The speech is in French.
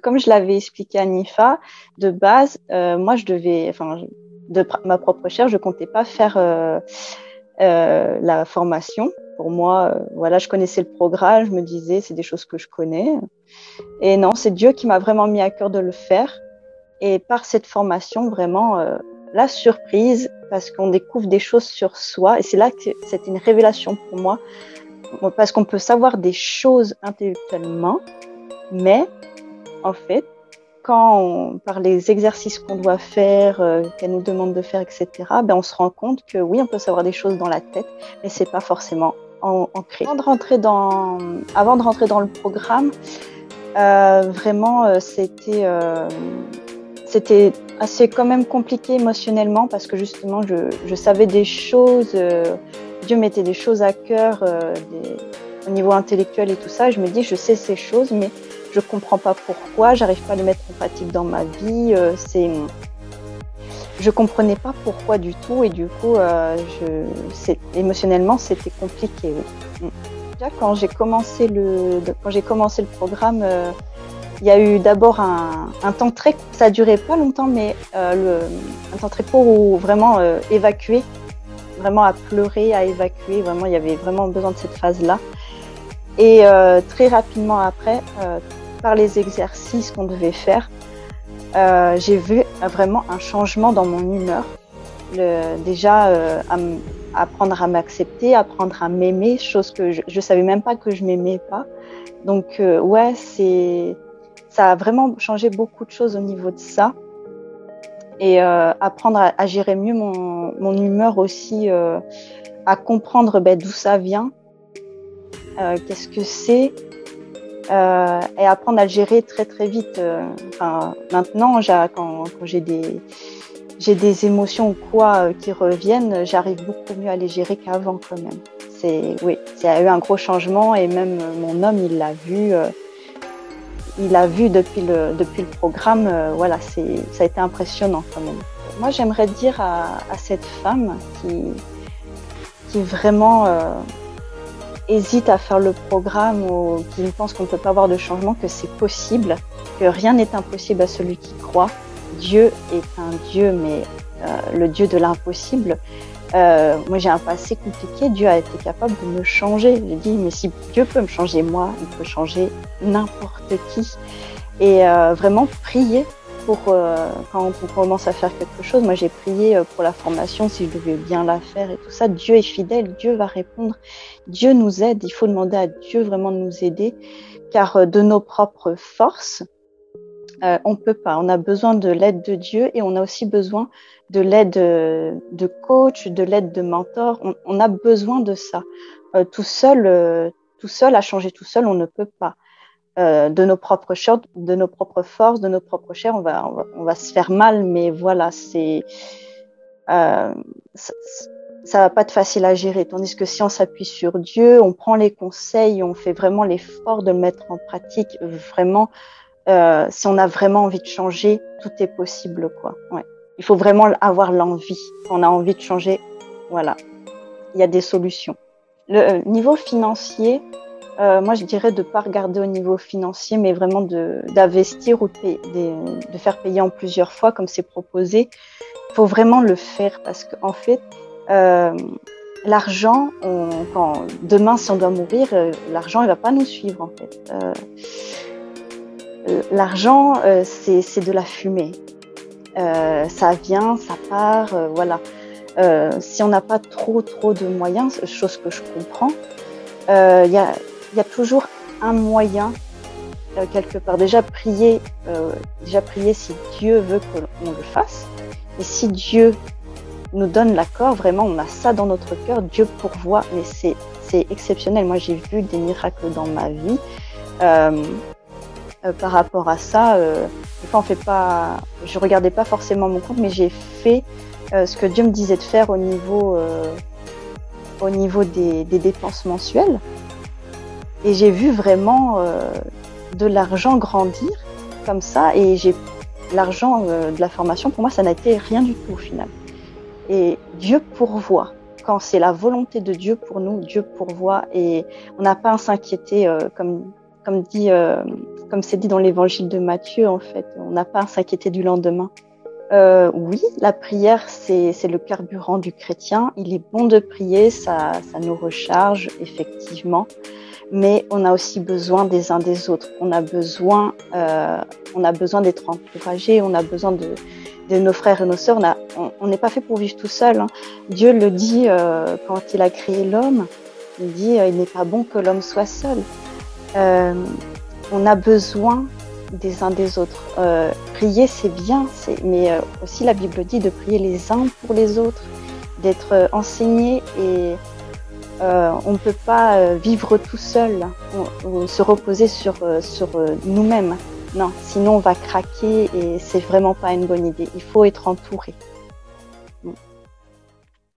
Comme je l'avais expliqué à Nifa, de base, moi, de ma propre recherche, je comptais pas faire la formation. Pour moi, voilà, je connaissais le programme, je me disais, c'est des choses que je connais. Et non, c'est Dieu qui m'a vraiment mis à cœur de le faire. Et par cette formation, vraiment, la surprise, parce qu'on découvre des choses sur soi. Et c'est là que c'était une révélation pour moi, parce qu'on peut savoir des choses intellectuellement, mais en fait, par les exercices qu'on doit faire, qu'elle nous demande de faire, etc., ben, on se rend compte que oui, on peut savoir des choses dans la tête, mais c'est pas forcément ancré. Avant de rentrer dans le programme, vraiment, c'était assez quand même compliqué émotionnellement parce que justement, je savais des choses, Dieu mettait des choses à cœur au niveau intellectuel et tout ça. Je me dis, je sais ces choses, mais je comprends pas pourquoi, j'arrive pas à le mettre en pratique dans ma vie. Je comprenais pas pourquoi du tout et du coup, émotionnellement, c'était compliqué. Oui. Déjà, quand j'ai commencé le programme, il y a eu d'abord un temps ça a duré pas longtemps, mais un temps très court où vraiment évacuer, vraiment à pleurer, à évacuer. Vraiment, il y avait vraiment besoin de cette phase-là. Et très rapidement après, par les exercices qu'on devait faire, j'ai vu vraiment un changement dans mon humeur. Déjà, apprendre à m'accepter, apprendre à m'aimer, chose que je savais même pas que je m'aimais pas. Donc ouais, ça a vraiment changé beaucoup de choses au niveau de ça. Et apprendre à gérer mieux mon humeur aussi, à comprendre d'où ça vient, qu'est-ce que c'est. Et apprendre à le gérer très très vite. Maintenant, quand j'ai des émotions ou quoi qui reviennent, j'arrive beaucoup mieux à les gérer qu'avant quand même. Oui, ça a eu un gros changement et même mon homme, il l'a vu. Il a vu depuis le programme. Voilà, ça a été impressionnant quand même. Moi, j'aimerais dire à cette femme qui vraiment hésite à faire le programme ou qui pense qu'on ne peut pas avoir de changement, que c'est possible, que rien n'est impossible à celui qui croit. Dieu est un Dieu, mais le Dieu de l'impossible. Moi, j'ai un passé compliqué. Dieu a été capable de me changer. J'ai dit, mais si Dieu peut me changer moi, il peut changer n'importe qui. Et vraiment prier pour quand on commence à faire quelque chose. Moi, j'ai prié pour la formation, si je devais bien la faire et tout ça. Dieu est fidèle, Dieu va répondre. Dieu nous aide. Il faut demander à Dieu vraiment de nous aider, car de nos propres forces, on peut pas. On a besoin de l'aide de Dieu et on a aussi besoin de l'aide de coach, de l'aide de mentor. On a besoin de ça. Tout seul, à changer tout seul, on ne peut pas. De nos propres forces, de nos propres chairs, on va se faire mal, mais voilà, ça va pas être facile à gérer. Tandis que si on s'appuie sur Dieu, on prend les conseils, on fait vraiment l'effort de le mettre en pratique, vraiment. Si on a vraiment envie de changer, tout est possible, quoi. Ouais. Il faut vraiment avoir l'envie. Quand on a envie de changer, voilà, il y a des solutions. Le niveau financier, moi je dirais de pas regarder au niveau financier, mais vraiment d'investir ou de faire payer en plusieurs fois comme c'est proposé. Il faut vraiment le faire parce qu'en fait, l'argent, demain si on doit mourir, l'argent il va pas nous suivre en fait. L'argent, c'est de la fumée. Ça vient, ça part, voilà. Si on n'a pas trop de moyens, chose que je comprends, il y a toujours un moyen quelque part. Déjà prier si Dieu veut qu'on le fasse. Et si Dieu nous donne l'accord, vraiment, on a ça dans notre cœur, Dieu pourvoit. Mais c'est exceptionnel. Moi, j'ai vu des miracles dans ma vie. Par rapport à ça, des fois je regardais pas forcément mon compte, mais j'ai fait ce que Dieu me disait de faire au niveau des dépenses mensuelles, et j'ai vu vraiment de l'argent grandir comme ça, et l'argent de la formation, pour moi, ça n'a été rien du tout au final. Et Dieu pourvoit. Quand c'est la volonté de Dieu pour nous, Dieu pourvoit, et on n'a pas à s'inquiéter, comme comme c'est dit dans l'évangile de Matthieu, en fait, on n'a pas à s'inquiéter du lendemain. Oui, la prière, c'est le carburant du chrétien. Il est bon de prier, ça nous recharge, effectivement. Mais on a aussi besoin des uns des autres. On a besoin d'être encouragés, on a besoin de nos frères et nos sœurs. On n'est pas fait pour vivre tout seul, hein. Dieu le dit quand il a créé l'homme. Il dit il n'est pas bon que l'homme soit seul. On a besoin des uns des autres. Prier, c'est bien, mais aussi la Bible dit de prier les uns pour les autres, d'être enseigné et on ne peut pas vivre tout seul ou se reposer sur nous-mêmes. Non, sinon on va craquer et c'est vraiment pas une bonne idée. Il faut être entouré.